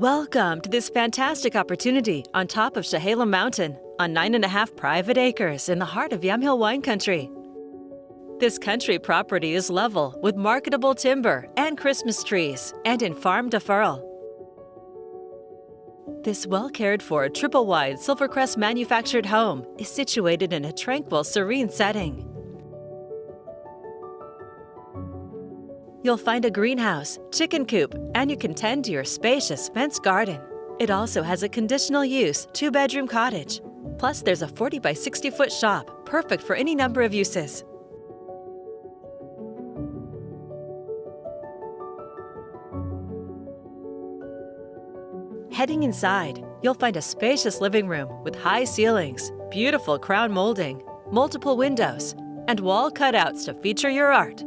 Welcome to this fantastic opportunity on top of Chehalem Mountain on 9.5 private acres in the heart of Yamhill wine country. This country property is level with marketable timber and Christmas trees and in farm deferral. This well-cared-for triple-wide Silvercrest manufactured home is situated in a tranquil, serene setting. You'll find a greenhouse, chicken coop, and you can tend to your spacious fenced garden. It also has a conditional use 2-bedroom cottage. Plus, there's a 40 by 60-foot shop, perfect for any number of uses. Heading inside, you'll find a spacious living room with high ceilings, beautiful crown molding, multiple windows, and wall cutouts to feature your art.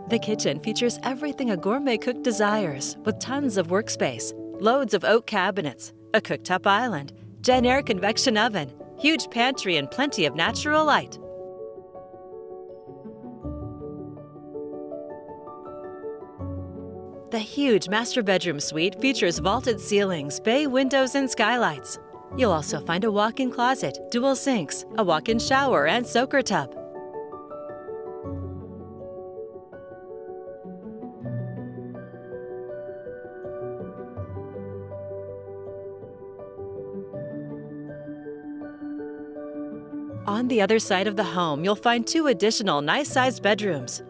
The kitchen features everything a gourmet cook desires, with tons of workspace, loads of oak cabinets, a cooktop island, Jenn Air convection oven, huge pantry, and plenty of natural light. The huge master bedroom suite features vaulted ceilings, bay windows, and skylights. You'll also find a walk-in closet, dual sinks, a walk-in shower, and soaker tub. On the other side of the home, you'll find 2 additional nice-sized bedrooms.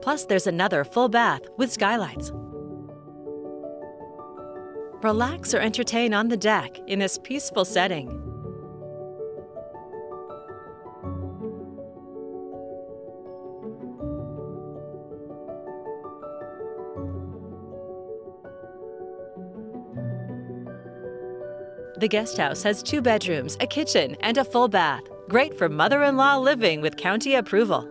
Plus, there's another full bath with skylights. Relax or entertain on the deck in this peaceful setting. The guest house has 2 bedrooms, a kitchen, and a full bath. Great for mother-in-law living with county approval.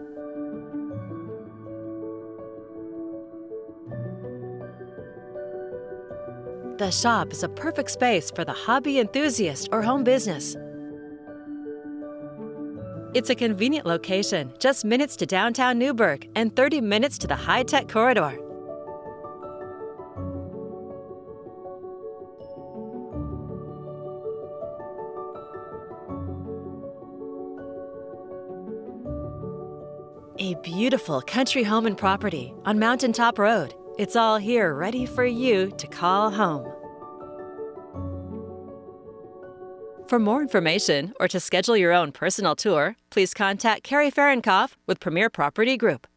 The shop is a perfect space for the hobby enthusiast or home business. It's a convenient location, just minutes to downtown Newberg and 30 minutes to the high-tech corridor. A beautiful country home and property on Mountaintop Road. It's all here ready for you to call home. For more information or to schedule your own personal tour, please contact Carrie Fahrenkopf with Premier Property Group.